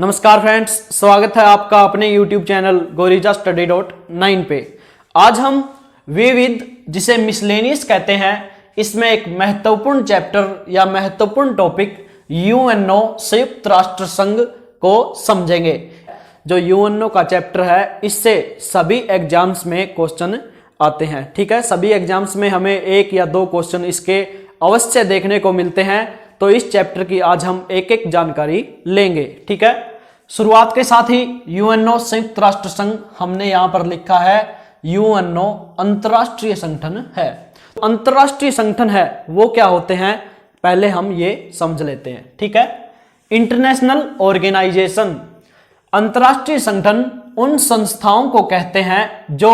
नमस्कार फ्रेंड्स, स्वागत है आपका अपने YouTube चैनल GorillaStudy.9 पे। आज हम विविध, जिसे मिसलेनियस कहते हैं, इसमें एक महत्वपूर्ण चैप्टर या महत्वपूर्ण टॉपिक यूएनओ संयुक्त राष्ट्र संघ को समझेंगे। जो यूएनओ का चैप्टर है, इससे सभी एग्जाम्स में क्वेश्चन आते हैं। ठीक है, सभी एग्जाम्स में हमें एक या दो क्वेश्चन इसके अवश्य देखने को मिलते हैं। तो इस चैप्टर की आज हम एक एक जानकारी लेंगे। ठीक है, शुरुआत के साथ ही यूएनओ संयुक्त राष्ट्र संघ हमने यहां पर लिखा है यूएनओ अंतरराष्ट्रीय संगठन है। अंतरराष्ट्रीय संगठन है वो क्या होते हैं, पहले हम ये समझ लेते हैं। ठीक है, इंटरनेशनल ऑर्गेनाइजेशन, अंतरराष्ट्रीय संगठन उन संस्थाओं को कहते हैं जो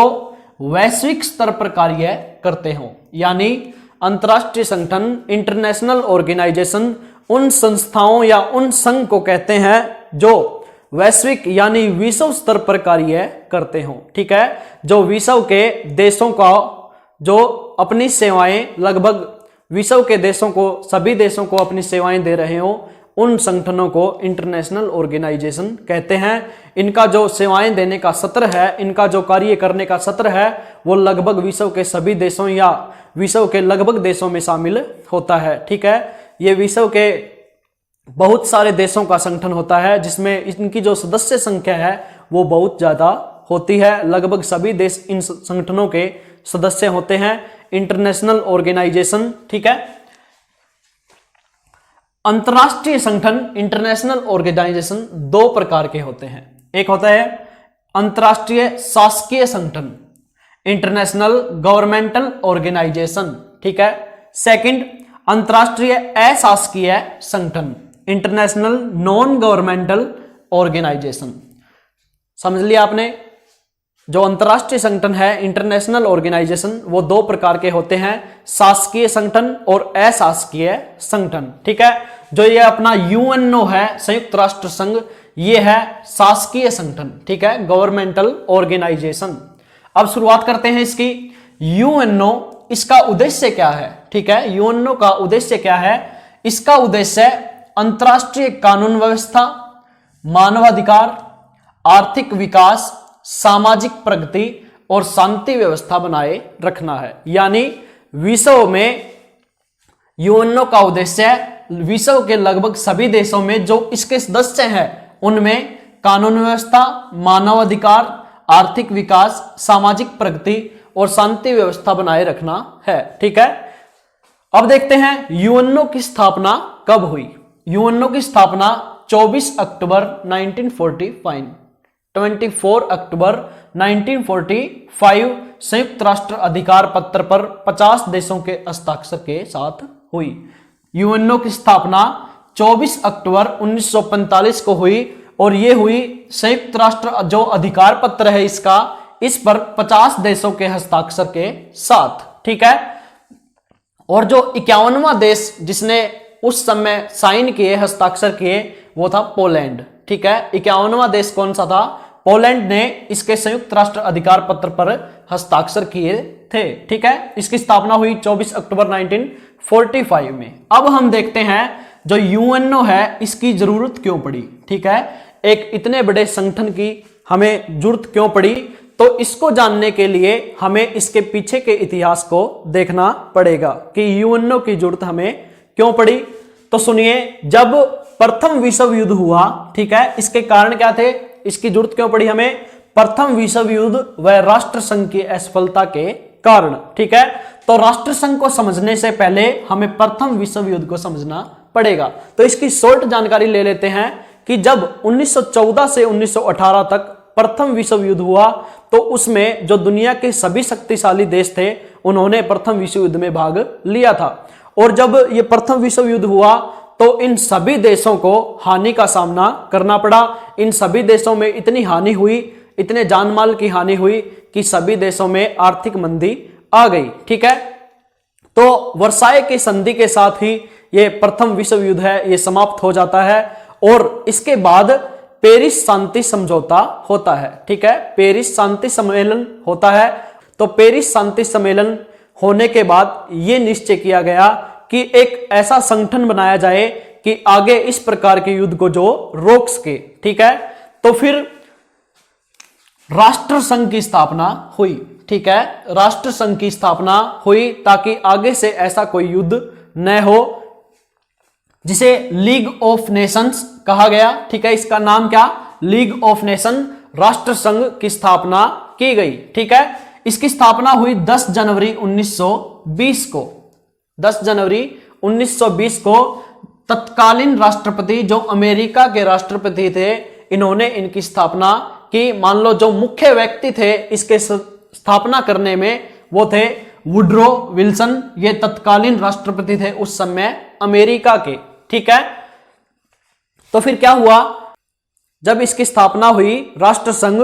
वैश्विक स्तर पर कार्य करते हों। यानी अंतरराष्ट्रीय संगठन, इंटरनेशनल ऑर्गेनाइजेशन, उन संस्थाओं या उन संघ को कहते हैं जो वैश्विक यानी विश्व स्तर पर कार्य करते हों। ठीक है, जो विश्व के देशों का जो अपनी सेवाएं लगभग विश्व के देशों को, सभी देशों को अपनी सेवाएं दे रहे हों, उन संगठनों को इंटरनेशनल ऑर्गेनाइजेशन कहते हैं। इनका जो सेवाएं देने का सत्र है, इनका जो कार्य करने का सत्र है, वो लगभग विश्व के सभी देशों या विश्व के लगभग देशों में शामिल होता है। ठीक है, ये विश्व के बहुत सारे देशों का संगठन होता है, जिसमें इनकी जो सदस्य संख्या है वो बहुत ज्यादा होती है। लगभग सभी देश इन संगठनों के सदस्य होते हैं। इंटरनेशनल ऑर्गेनाइजेशन, ठीक है, अंतरराष्ट्रीय संगठन, इंटरनेशनल ऑर्गेनाइजेशन दो प्रकार के होते हैं। एक होता है अंतरराष्ट्रीय शासकीय संगठन, इंटरनेशनल गवर्नमेंटल ऑर्गेनाइजेशन। ठीक है, सेकंड अंतरराष्ट्रीय अशासकीय संगठन, इंटरनेशनल नॉन गवर्नमेंटल ऑर्गेनाइजेशन। समझ लिया आपने। जो अंतरराष्ट्रीय संगठन है, इंटरनेशनल ऑर्गेनाइजेशन, वो दो प्रकार के होते हैं, शासकीय संगठन और अशासकीय संगठन। ठीक है, जो ये अपना यूएनओ है, संयुक्त राष्ट्र संघ, ये है शासकीय संगठन। ठीक है, गवर्नमेंटल ऑर्गेनाइजेशन। अब शुरुआत करते हैं इसकी। यूएनओ, इसका उद्देश्य क्या है? ठीक है, यूएनओ का उद्देश्य क्या है? इसका उद्देश्य अंतरराष्ट्रीय कानून व्यवस्था, मानवाधिकार, आर्थिक विकास, सामाजिक प्रगति और शांति व्यवस्था बनाए रखना है। यानी विश्व में यूएनओ का उद्देश्य विश्व के लगभग सभी देशों में जो इसके सदस्य हैं, उनमें कानून व्यवस्था, मानवाधिकार, आर्थिक विकास, सामाजिक प्रगति और शांति व्यवस्था बनाए रखना है। ठीक है, अब देखते हैं यूएनओ की स्थापना कब हुई। यूएनओ की स्थापना 24 अक्टूबर 1945, 24 अक्टूबर 1945 संयुक्त राष्ट्र अधिकार पत्र पर 50 देशों के हस्ताक्षर के साथ हुई। यूएनओ की स्थापना 24 अक्टूबर 1945 को हुई और ये हुई संयुक्त राष्ट्र जो अधिकार पत्र है इसका, इस पर 50 देशों के हस्ताक्षर के साथ। ठीक है, और जो 51वां देश जिसने उस समय साइन किए, हस्ताक्षर किए, वो था पोलैंड। ठीक है, 51वां देश कौन सा था? पोलैंड ने इसके संयुक्त राष्ट्र अधिकार पत्र पर हस्ताक्षर किए थे। ठीक है, इसकी स्थापना हुई 24 अक्टूबर 1945 में। अब हम देखते हैं जो यूएनओ है, इसकी जरूरत क्यों पड़ी। ठीक है, एक इतने बड़े संगठन की हमें जरूरत क्यों पड़ी, तो इसको जानने के लिए हमें इसके पीछे के इतिहास को देखना पड़ेगा कि यूएनओ की जरूरत हमें क्यों पड़ी। तो सुनिए, जब प्रथम विश्व युद्ध हुआ, ठीक है, इसके कारण क्या थे, इसकी जरूरत क्यों पड़ी हमें? प्रथम विश्व युद्ध व राष्ट्र संघ की असफलता के कारण। ठीक है, तो राष्ट्र संघ को समझने से पहले हमें प्रथम विश्व युद्ध को समझना पड़ेगा। तो इसकी शॉर्ट जानकारी ले लेते हैं कि जब 1914 से 1918 तक प्रथम विश्व युद्ध हुआ, तो उसमें जो दुनिया के सभी शक्तिशाली देश थे, उन्होंने प्रथम विश्व युद्ध में भाग लिया था। और जब ये प्रथम विश्व युद्ध हुआ तो इन सभी देशों को हानि का सामना करना पड़ा। इन सभी देशों में इतनी हानि हुई, इतने जानमाल की हानि हुई कि सभी देशों में आर्थिक मंदी आ गई। ठीक है, तो वर्साय की संधि के साथ ही ये प्रथम विश्व युद्ध है, ये समाप्त हो जाता है और इसके बाद पेरिस शांति समझौता होता है। ठीक है, पेरिस शांति सम्मेलन होता है। तो पेरिस शांति सम्मेलन होने के बाद यह निश्चय किया गया कि एक ऐसा संगठन बनाया जाए कि आगे इस प्रकार के युद्ध को जो रोक सके। ठीक है, तो फिर राष्ट्र संघ की स्थापना हुई। ठीक है, राष्ट्र संघ की स्थापना हुई ताकि आगे से ऐसा कोई युद्ध न हो, जिसे लीग ऑफ नेशंस कहा गया। ठीक है, इसका नाम क्या, लीग ऑफ नेशन, राष्ट्र संघ की स्थापना की गई। ठीक है, इसकी स्थापना हुई 10 जनवरी 1920 को। 10 जनवरी 1920 को तत्कालीन राष्ट्रपति जो अमेरिका के राष्ट्रपति थे, इन्होंने इनकी स्थापना की। मान लो जो मुख्य व्यक्ति थे इसके स्थापना करने में वो थे वुड्रो विल्सन, ये तत्कालीन राष्ट्रपति थे उस समय अमेरिका के। ठीक है, तो फिर क्या हुआ, जब इसकी स्थापना हुई राष्ट्र संघ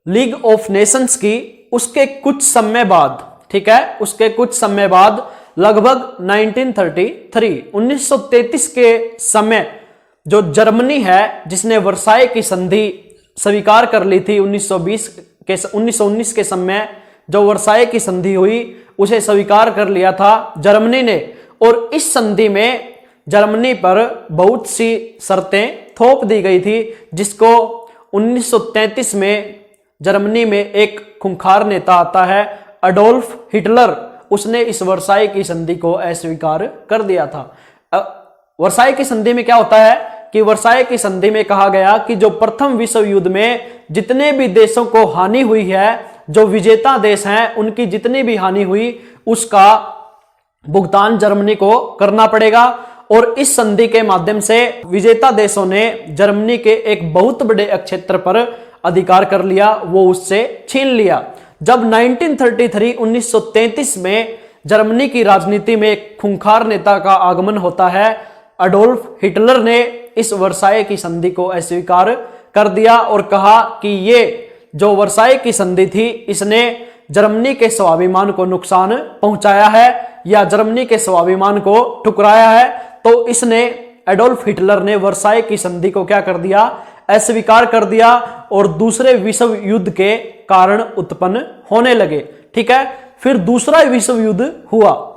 लीग ऑफ नेशंस की, उसके कुछ समय बाद, ठीक है, उसके कुछ समय बाद लगभग 1933 के समय जो जर्मनी है जिसने वर्साई की संधि स्वीकार कर ली थी 1919 के समय जो वर्साई की संधि हुई उसे स्वीकार कर लिया था जर्मनी ने, और इस संधि में जर्मनी पर बहुत सी शर्तें थोप दी गई थी, जिसको 1933 में जर्मनी में एक खूंखार नेता आता है अडोल्फ हिटलर, उसने इस वर्साई की संधि को अस्वीकार कर दिया था। वर्साई की संधि में क्या होता है कि वर्साई की संधि में कहा गया कि जो प्रथम विश्व युद्ध में जितने भी देशों को हानि हुई है, जो विजेता देश हैं उनकी जितनी भी हानि हुई उसका भुगतान जर्मनी को करना पड़ेगा। और इस संधि के माध्यम से विजेता देशों ने जर्मनी के एक बहुत बड़े क्षेत्र पर अधिकार कर लिया, वो उससे छीन लिया। जब 1933 में जर्मनी की राजनीति में एक खूंखार नेता का आगमन होता है, अडोल्फ हिटलर ने इस वर्साई की संधि को अस्वीकार कर दिया और कहा कि ये जो वर्साई की संधि थी इसने जर्मनी के स्वाभिमान को नुकसान पहुंचाया है या जर्मनी के स्वाभिमान को ठुकराया है। तो इसने एडोल्फ हिटलर ने वर्साई की संधि को क्या कर दिया, अस्वीकार कर दिया और दूसरे विश्व युद्ध के कारण उत्पन्न होने लगे। ठीक है, फिर दूसरा विश्व युद्ध हुआ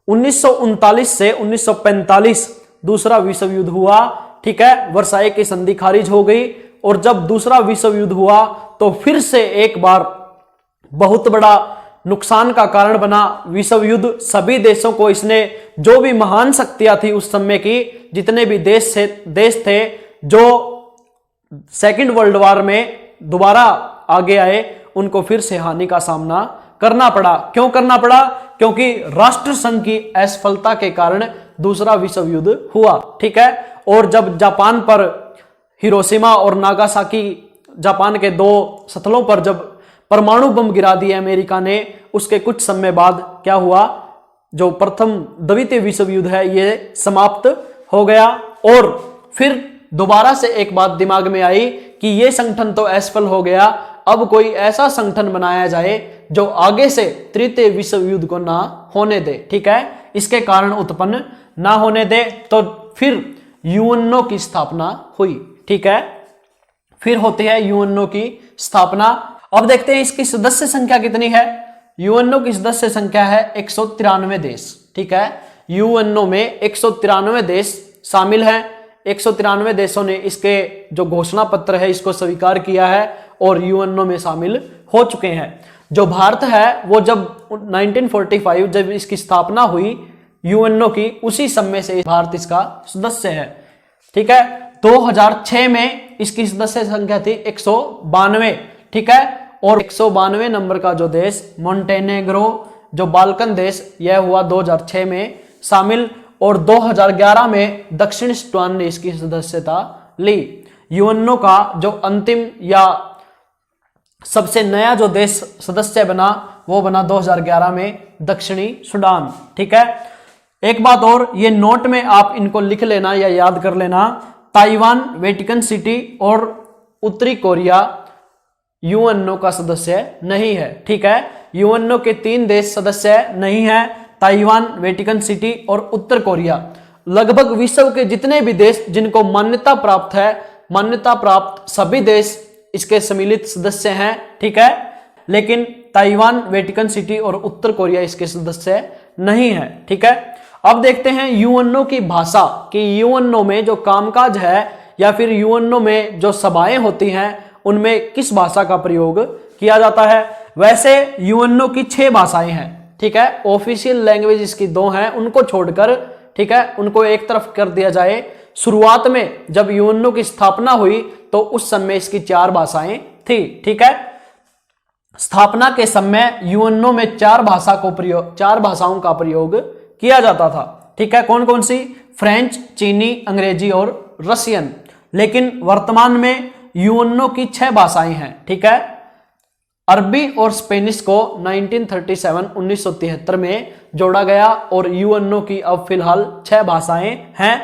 1939 से 1945 दूसरा विश्व युद्ध हुआ। ठीक है, वर्साई की संधि खारिज हो गई और जब दूसरा विश्व युद्ध हुआ तो फिर से एक बार बहुत बड़ा नुकसान का कारण बना विश्व युद्ध। सभी देशों को इसने, जो भी महान शक्तियां थी उस समय की, जितने भी देश थे जो सेकेंड वर्ल्ड वॉर में दोबारा आगे आए, उनको फिर से हानि का सामना करना पड़ा। क्यों करना पड़ा? क्योंकि राष्ट्र संघ की असफलता के कारण दूसरा विश्व युद्ध हुआ। ठीक है, और जब जापान पर हिरोशिमा और नागासाकी, जापान के दो स्थलों पर जब परमाणु बम गिरा दिए अमेरिका ने, उसके कुछ समय बाद क्या हुआ, जो प्रथम द्वितीय विश्व युद्ध है ये समाप्त हो गया। और फिर दोबारा से एक बात दिमाग में आई कि ये संगठन तो असफल हो गया, अब कोई ऐसा संगठन बनाया जाए जो आगे से तृतीय विश्व युद्ध को ना होने दे। ठीक है, इसके कारण उत्पन्न ना होने दे। तो फिर यूएनओ की स्थापना हुई। ठीक है, फिर होती है यूएनओ की स्थापना। अब देखते हैं इसकी सदस्य संख्या कितनी है। यूएनओ की सदस्य संख्या है 193 देश। ठीक है, यूएनओ में 193 देश शामिल हैं। 193 देशों ने इसके जो घोषणा पत्र है इसको स्वीकार किया है और यूएनओ में शामिल हो चुके हैं। जो भारत है वो जब 1945 जब इसकी स्थापना हुई यूएनओ की, उसी समय से भारत इसका सदस्य है। ठीक है, 2006 में इसकी सदस्य संख्या थी 192। ठीक है, और 192 नंबर का जो देश मोंटेनेग्रो, जो बाल्कन देश, यह हुआ 2006 में शामिल और 2011 में दक्षिण सुडान ने इसकी सदस्यता ली। यूएनओ का जो अंतिम या सबसे नया जो देश सदस्य बना वो बना 2011 में दक्षिणी सुडान। ठीक है, एक बात और, ये नोट में आप इनको लिख लेना या याद कर लेना, ताइवान, वेटिकन सिटी और उत्तरी कोरिया यूएनओ का सदस्य नहीं है। ठीक है, यूएनओ के 3 देश सदस्य नहीं है, ताइवान, वेटिकन सिटी और उत्तर कोरिया। लगभग विश्व के जितने भी देश जिनको मान्यता प्राप्त है, मान्यता प्राप्त सभी देश इसके सम्मिलित सदस्य हैं। ठीक है, लेकिन ताइवान, वेटिकन सिटी और उत्तर कोरिया इसके सदस्य नहीं है। ठीक है, अब देखते हैं यूएनओ की भाषा कि यूएनओ में जो कामकाज है या फिर यूएनओ में जो सभाएं होती हैं उनमें किस भाषा का प्रयोग किया जाता है। वैसे यूएनओ की 6 भाषाएं हैं, ठीक है। ऑफिशियल लैंग्वेज इसकी 2 हैं, उनको छोड़कर, ठीक है, उनको एक तरफ कर दिया जाए। शुरुआत में जब यूएनओ की स्थापना हुई तो उस समय इसकी 4 भाषाएं थी, ठीक है। स्थापना के समय यूएनओ में 4 भाषाओं का प्रयोग किया जाता था, ठीक है। कौन कौन सी? फ्रेंच, चीनी, अंग्रेजी और रशियन। लेकिन वर्तमान में यूएनओ की 6 भाषाएं हैं, ठीक है। अरबी और स्पेनिश को 1973 में जोड़ा गया और यूएनओ की अब फिलहाल 6 भाषाएं हैं,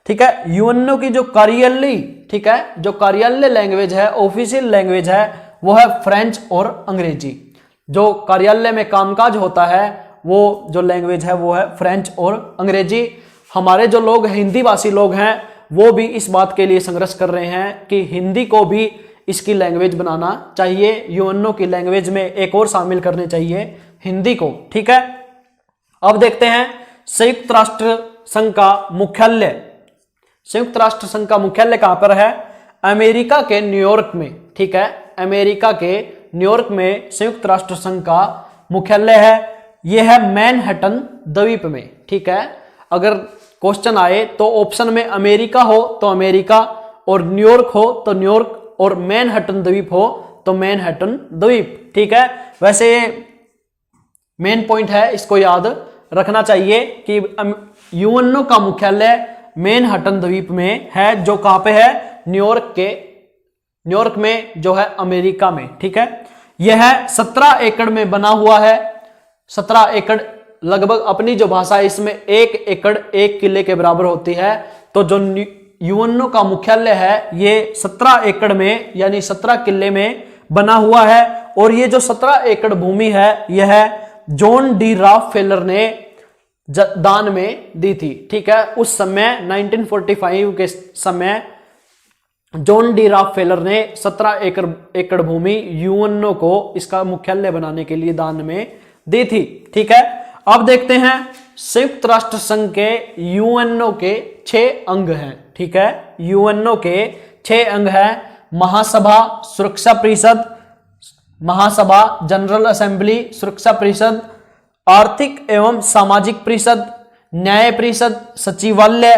ठीक है। यूएनओ की जो कार्यालय, ठीक है, जो कार्यालय लैंग्वेज है, ऑफिशियल लैंग्वेज है, वो है फ्रेंच और अंग्रेजी। जो कार्यालय में कामकाज होता है वो जो लैंग्वेज है वो है फ्रेंच और अंग्रेजी। हमारे जो लोग हिंदी भाषी लोग हैं वो भी इस बात के लिए संघर्ष कर रहे हैं कि हिंदी को भी इसकी लैंग्वेज बनाना चाहिए, यूएनओ की लैंग्वेज में एक और शामिल करने चाहिए हिंदी को, ठीक है। अब देखते हैं संयुक्त राष्ट्र संघ का मुख्यालय। संयुक्त राष्ट्र संघ का मुख्यालय कहां पर है? अमेरिका के न्यूयॉर्क में, ठीक है। अमेरिका के न्यूयॉर्क में संयुक्त राष्ट्र संघ का मुख्यालय है। यह है मैनहट्टन द्वीप में, ठीक है। अगर क्वेश्चन आए तो ऑप्शन में अमेरिका हो तो अमेरिका और न्यूयॉर्क हो तो न्यूयॉर्क और मैनहट्टन द्वीप हो तो मैनहट्टन द्वीप, ठीक है। वैसे मेन पॉइंट है, इसको याद रखना चाहिए कि यूएनओ का मुख्यालय मैनहट्टन द्वीप में है, जो कहां पे है? न्यूयॉर्क में, जो है अमेरिका में, ठीक है। यह 17 एकड़ में बना हुआ है। 17 एकड़ लगभग, अपनी जो भाषा है इसमें 1 एकड़ 1 किले के बराबर होती है। तो जो यूएनओ का मुख्यालय है ये 17 एकड़ में यानी 17 किले में बना हुआ है। और ये जो 17 एकड़ भूमि है यह जॉन डी रॉकफेलर ने दान में दी थी, ठीक है। उस समय 1945 के समय जॉन डी रॉकफेलर ने 17 एकड़ भूमि यूएनओ को इसका मुख्यालय बनाने के लिए दान में दी थी, ठीक है। अब देखते हैं संयुक्त राष्ट्र संघ के यूएनओ के 6 अंग हैं, ठीक है। यूएनओ के 6 अंग हैं। महासभा, सुरक्षा परिषद, महासभा, जनरल असेंबली, सुरक्षा परिषद, आर्थिक एवं सामाजिक परिषद, न्याय परिषद, सचिवालय,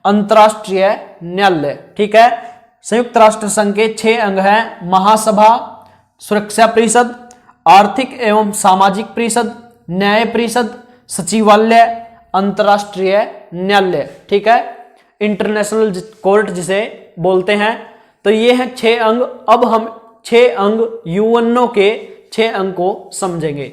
अंतरराष्ट्रीय न्यायालय, ठीक है। संयुक्त राष्ट्र संघ के 6 अंग हैं। महासभा, सुरक्षा परिषद, आर्थिक एवं सामाजिक परिषद, न्याय परिषद, सचिवालय, अंतरराष्ट्रीय न्यायालय, ठीक है। इंटरनेशनल कोर्ट जिसे बोलते हैं। तो ये हैं 6 अंग। अब हम 6 अंग यूएनओ के 6 अंग को समझेंगे।